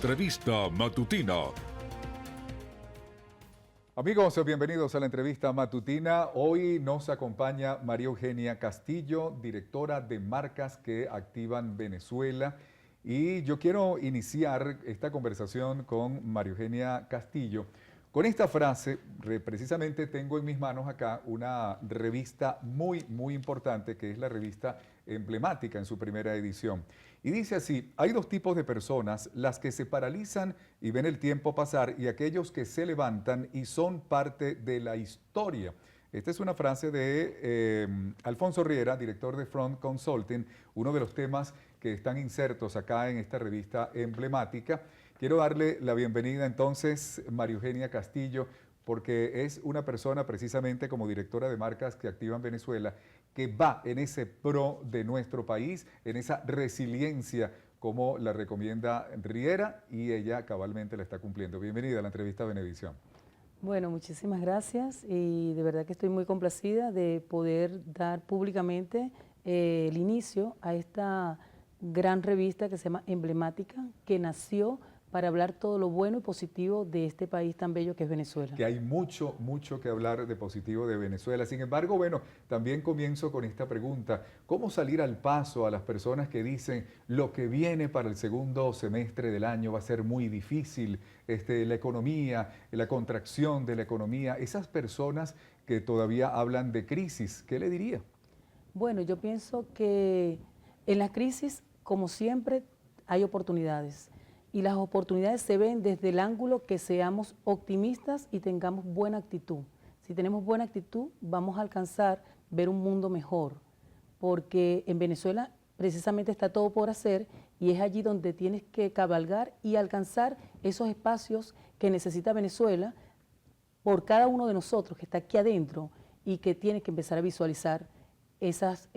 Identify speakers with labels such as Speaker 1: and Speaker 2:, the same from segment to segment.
Speaker 1: Entrevista matutina.
Speaker 2: Amigos, bienvenidos a la entrevista matutina. Hoy nos acompaña María Eugenia Castillo, directora de Marcas que Activan Venezuela. Y yo quiero iniciar esta conversación con María Eugenia Castillo con esta frase. Precisamente tengo en mis manos acá una revista muy importante, que es la revista Emblemática en su primera edición. Y dice así: hay dos tipos de personas, las que se paralizan y ven el tiempo pasar, y aquellos que se levantan y son parte de la historia. Esta es una frase de Alfonso Riera, director de Front Consulting, uno de los temas que están insertos acá en esta revista Emblemática. Quiero darle la bienvenida entonces, María Eugenia Castillo, porque es una persona precisamente como directora de Marcas que Activan Venezuela, que va en ese pro de nuestro país, en esa resiliencia como la recomienda Riera, y ella cabalmente la está cumpliendo. Bienvenida a la entrevista Venevisión.
Speaker 3: Bueno, muchísimas gracias y de verdad que estoy muy complacida de poder dar públicamente el inicio a esta gran revista que se llama Emblemática, que nació para hablar todo lo bueno y positivo de este país tan bello que es Venezuela.
Speaker 2: Que hay mucho que hablar de positivo de Venezuela. Sin embargo, bueno, también comienzo con esta pregunta: ¿cómo salir al paso a las personas que dicen lo que viene para el segundo semestre del año va a ser muy difícil, la economía, la contracción de la economía? Esas personas que todavía hablan de crisis, ¿qué le diría?
Speaker 3: Bueno, yo pienso que en la crisis, como siempre, hay oportunidades. Y las oportunidades se ven desde el ángulo que seamos optimistas y tengamos buena actitud. Si tenemos buena actitud, vamos a alcanzar ver un mundo mejor, porque en Venezuela precisamente está todo por hacer y es allí donde tienes que cabalgar y alcanzar esos espacios que necesita Venezuela por cada uno de nosotros que está aquí adentro y que tiene que empezar a visualizar esas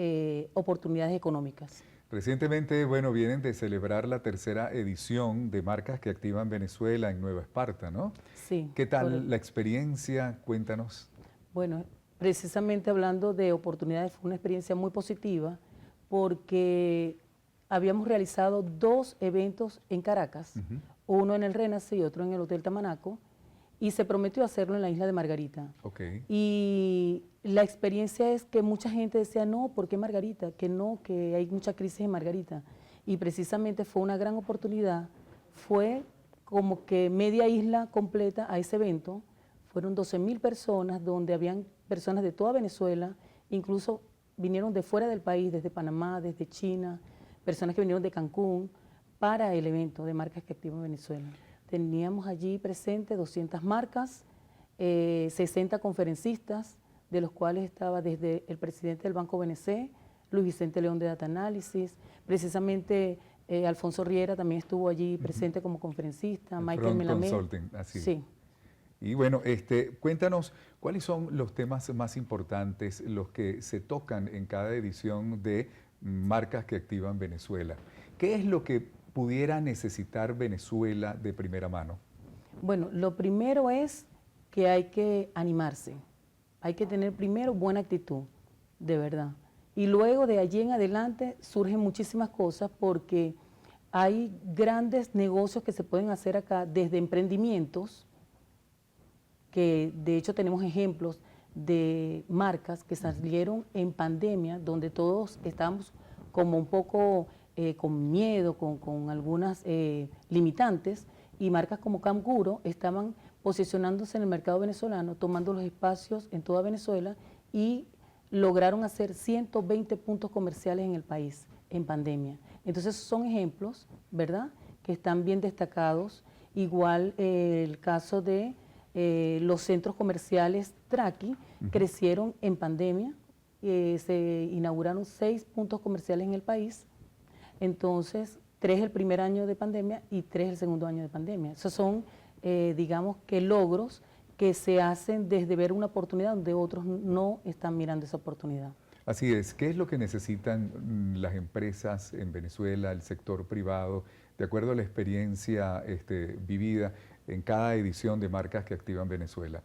Speaker 3: oportunidades económicas.
Speaker 2: Recientemente, bueno, vienen de celebrar la tercera edición de Marcas que Activan Venezuela en Nueva Esparta, ¿no?
Speaker 3: Sí.
Speaker 2: ¿Qué tal la experiencia? Cuéntanos.
Speaker 3: Bueno, precisamente hablando de oportunidades, fue una experiencia muy positiva porque habíamos realizado dos eventos en Caracas, uno en el Renace y otro en el Hotel Tamanaco, y se prometió hacerlo en la isla de Margarita.
Speaker 2: Okay.
Speaker 3: Y la experiencia es que mucha gente decía, no, ¿por qué Margarita? Que no, que hay mucha crisis en Margarita. Y precisamente fue una gran oportunidad, fue como que media isla completa a ese evento, fueron 12.000 personas, donde habían personas de toda Venezuela, incluso vinieron de fuera del país, desde Panamá, desde China, personas que vinieron de Cancún, para el evento de Marcas que Activan Venezuela. Teníamos allí presentes 200 marcas, 60 conferencistas, de los cuales estaba desde el presidente del Banco BNC, Luis Vicente León de Data Analysis, precisamente Alfonso Riera también estuvo allí presente como conferencista, Michael Melamed.
Speaker 2: Consulting, así.
Speaker 3: Sí.
Speaker 2: Y bueno, cuéntanos, ¿cuáles son los temas más importantes, los que se tocan en cada edición de Marcas que Activan Venezuela? ¿Qué es lo que pudiera necesitar Venezuela de primera mano?
Speaker 3: Bueno, lo primero es que hay que animarse, hay que tener primero buena actitud, de verdad. Y luego de allí en adelante surgen muchísimas cosas porque hay grandes negocios que se pueden hacer acá desde emprendimientos, que de hecho tenemos ejemplos de marcas que salieron en pandemia, donde todos estábamos como un poco con miedo, con algunas limitantes, y marcas como Camguro estaban posicionándose en el mercado venezolano, tomando los espacios en toda Venezuela y lograron hacer 120 puntos comerciales en el país en pandemia. Entonces son ejemplos, ¿verdad?, que están bien destacados. Igual el caso de los centros comerciales Traki crecieron en pandemia, se inauguraron 6 puntos comerciales en el país. Entonces, 3 el primer año de pandemia y 3 el segundo año de pandemia. Esos son, digamos, que logros que se hacen desde ver una oportunidad donde otros no están mirando esa oportunidad.
Speaker 2: Así es. ¿Qué es lo que necesitan las empresas en Venezuela, el sector privado, de acuerdo a la experiencia vivida en cada edición de Marcas que Activan Venezuela?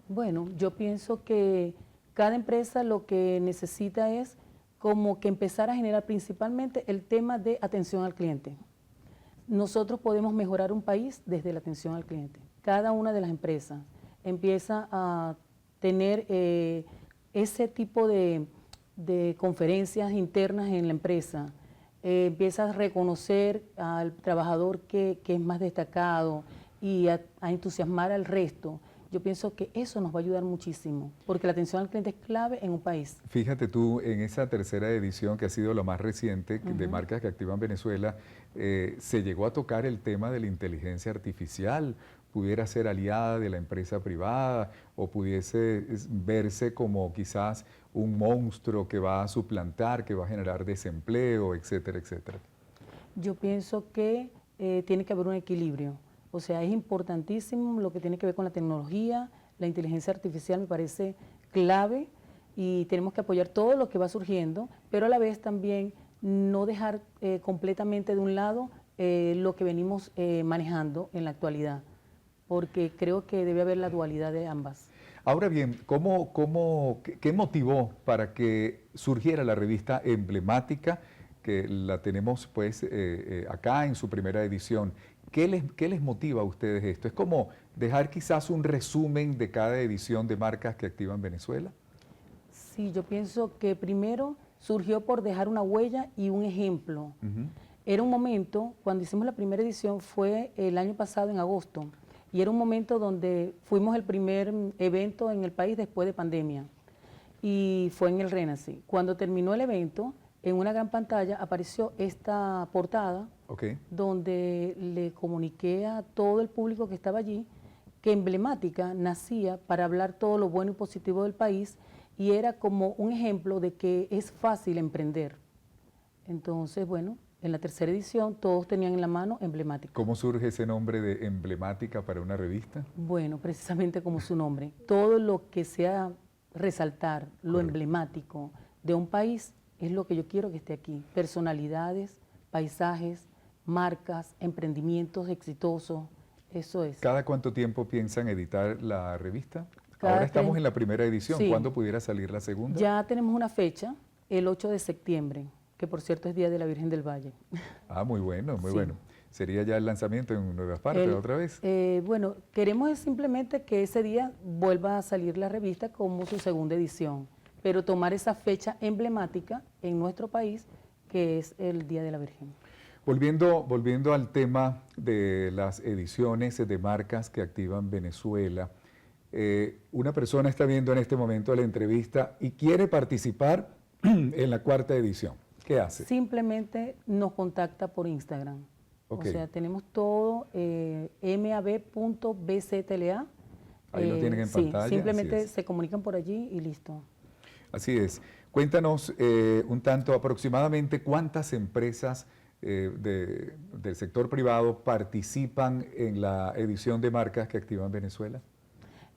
Speaker 3: Bueno, yo pienso que cada empresa lo que necesita es como que empezar a generar principalmente el tema de atención al cliente. nosotros podemos mejorar un país desde la atención al cliente. Cada una de las empresas empieza a tener ese tipo de conferencias internas en la empresa, empieza a reconocer al trabajador que es más destacado y a entusiasmar al resto. Yo pienso que eso nos va a ayudar muchísimo, porque la atención al cliente es clave en un país.
Speaker 2: Fíjate tú, en esa tercera edición, que ha sido la más reciente de Marcas que Activan Venezuela, se llegó a tocar el tema de la inteligencia artificial. Pudiera ser aliada de la empresa privada o pudiese verse como quizás un monstruo que va a suplantar, que va a generar desempleo, etcétera, etcétera.
Speaker 3: Yo pienso que tiene que haber un equilibrio. O sea, es importantísimo lo que tiene que ver con la tecnología, la inteligencia artificial me parece clave y tenemos que apoyar todo lo que va surgiendo, pero a la vez también no dejar completamente de un lado lo que venimos manejando en la actualidad, porque creo que debe haber la dualidad de ambas.
Speaker 2: Ahora bien, ¿qué motivó para que surgiera la revista emblemática, que la tenemos pues acá en su primera edición? ¿Qué les motiva a ustedes esto? ¿Es como dejar quizás un resumen de cada edición de Marcas que Activan Venezuela?
Speaker 3: Sí, yo pienso que primero surgió por dejar una huella y un ejemplo. Era un momento, cuando hicimos la primera edición fue el año pasado en agosto, y era un momento donde fuimos el primer evento en el país después de pandemia, y fue en el Renaissance. Cuando terminó el evento, en una gran pantalla apareció esta portada, donde le comuniqué a todo el público que estaba allí que Emblemática nacía para hablar todo lo bueno y positivo del país y era como un ejemplo de que es fácil emprender. Entonces, bueno, en la tercera edición todos tenían en la mano Emblemática.
Speaker 2: ¿Cómo surge ese nombre de Emblemática para una revista?
Speaker 3: Bueno, precisamente como su nombre. Todo lo que sea resaltar, lo emblemático de un país es lo que yo quiero que esté aquí. Personalidades, paisajes, marcas, emprendimientos exitosos, eso es.
Speaker 2: ¿Cada cuánto tiempo piensan editar la revista?
Speaker 3: Cada
Speaker 2: Ahora estamos en la primera edición,
Speaker 3: sí.
Speaker 2: ¿Cuándo pudiera salir la segunda?
Speaker 3: Ya tenemos una fecha, el 8 de septiembre, que por cierto es Día de la Virgen del Valle.
Speaker 2: Ah, muy bueno, muy
Speaker 3: Sí.
Speaker 2: bueno. ¿Sería ya el lanzamiento en Nueva Esparta otra vez?
Speaker 3: Bueno, queremos simplemente que ese día vuelva a salir la revista como su segunda edición, pero tomar esa fecha emblemática en nuestro país, que es el Día de la Virgen.
Speaker 2: Volviendo al tema de las ediciones de Marcas que Activan Venezuela, una persona está viendo en este momento la entrevista y quiere participar en la cuarta edición. ¿Qué hace?
Speaker 3: Simplemente nos contacta por Instagram. O sea, tenemos todo mab.bctla.
Speaker 2: Ahí lo tienen en pantalla.
Speaker 3: Sí, simplemente se comunican por allí y listo.
Speaker 2: Así es. Cuéntanos un tanto aproximadamente cuántas empresas del sector privado participan en la edición de Marcas que Activan Venezuela.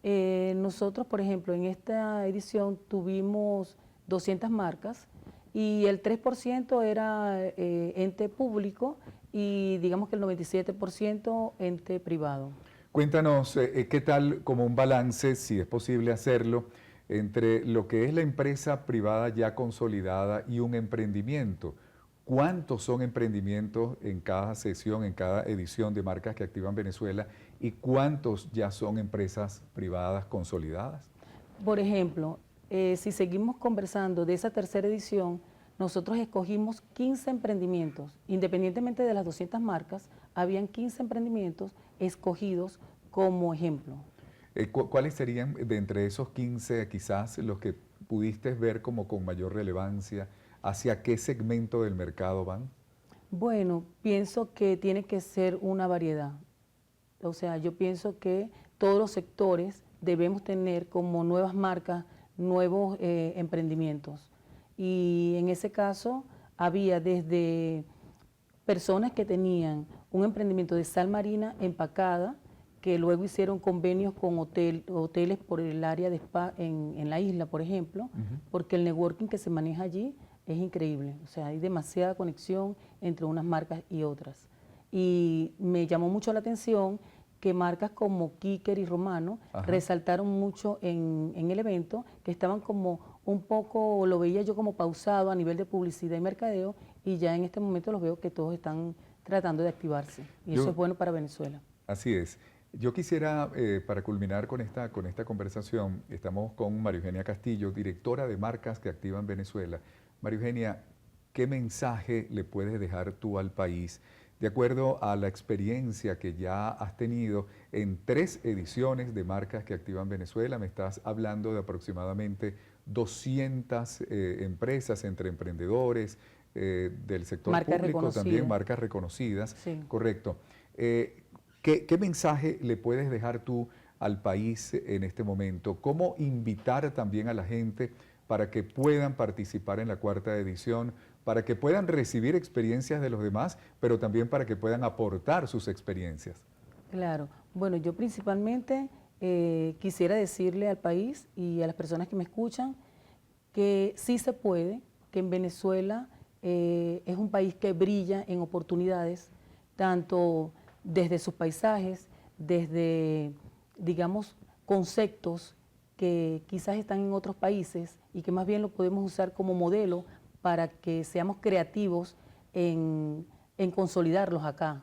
Speaker 3: Nosotros, por ejemplo, en esta edición tuvimos 200 marcas y el 3% era ente público y digamos que el 97% ente privado.
Speaker 2: Cuéntanos qué tal como un balance, si es posible hacerlo, entre lo que es la empresa privada ya consolidada y un emprendimiento. ¿Cuántos son emprendimientos en cada sesión, en cada edición de Marcas que Activan Venezuela y cuántos ya son empresas privadas consolidadas?
Speaker 3: Por ejemplo, si seguimos conversando de esa tercera edición, nosotros escogimos 15 emprendimientos. Independientemente de las 200 marcas, habían 15 emprendimientos escogidos como ejemplo.
Speaker 2: ¿Cuáles serían de entre esos 15 quizás los que pudiste ver como con mayor relevancia? ¿Hacia qué segmento del mercado van?
Speaker 3: Bueno, pienso que tiene que ser una variedad. O sea, yo pienso que todos los sectores debemos tener como nuevas marcas, nuevos emprendimientos. Y en ese caso había desde personas que tenían un emprendimiento de sal marina empacada, que luego hicieron convenios con hoteles por el área de spa en la isla, por ejemplo, porque el networking que se maneja allí es increíble. O sea, hay demasiada conexión entre unas marcas y otras. Y me llamó mucho la atención que marcas como Kicker y Romano resaltaron mucho en el evento, que estaban como un poco, lo veía yo como pausado a nivel de publicidad y mercadeo, y ya en este momento los veo que todos están tratando de activarse. Y eso es bueno para Venezuela.
Speaker 2: Así es. Yo quisiera, para culminar con esta conversación, estamos con María Eugenia Castillo, directora de marcas que activan Venezuela. María Eugenia, ¿qué mensaje le puedes dejar tú al país de acuerdo a la experiencia que ya has tenido en 3 ediciones de marcas que activan Venezuela? Me estás hablando de aproximadamente 200 empresas entre emprendedores, del sector
Speaker 3: Marcas
Speaker 2: público, también
Speaker 3: reconocidas.
Speaker 2: marcas reconocidas.
Speaker 3: Sí.
Speaker 2: Correcto. ¿Qué mensaje le puedes dejar tú al país en este momento? ¿Cómo invitar también a la gente para que puedan participar en la 4ª edición, para que puedan recibir experiencias de los demás, pero también para que puedan aportar sus experiencias?
Speaker 3: Claro. Bueno, yo principalmente quisiera decirle al país y a las personas que me escuchan que sí se puede, que en Venezuela es un país que brilla en oportunidades, tanto desde sus paisajes, desde, digamos, conceptos que quizás están en otros países y que más bien lo podemos usar como modelo para que seamos creativos en consolidarlos acá.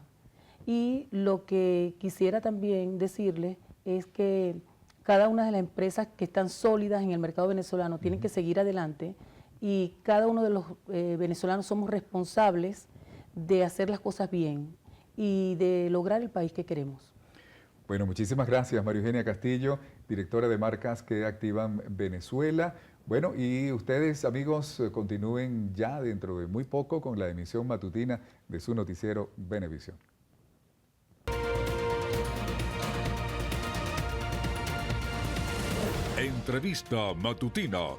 Speaker 3: Y lo que quisiera también decirles es que cada una de las empresas que están sólidas en el mercado venezolano tienen que seguir adelante y cada uno de los venezolanos somos responsables de hacer las cosas bien y de lograr el país que queremos.
Speaker 2: Bueno, muchísimas gracias, María Eugenia Castillo, directora de marcas que activan Venezuela. Bueno, y ustedes, amigos, continúen ya dentro de muy poco con la emisión matutina de su noticiero Venevisión.
Speaker 1: Entrevista matutina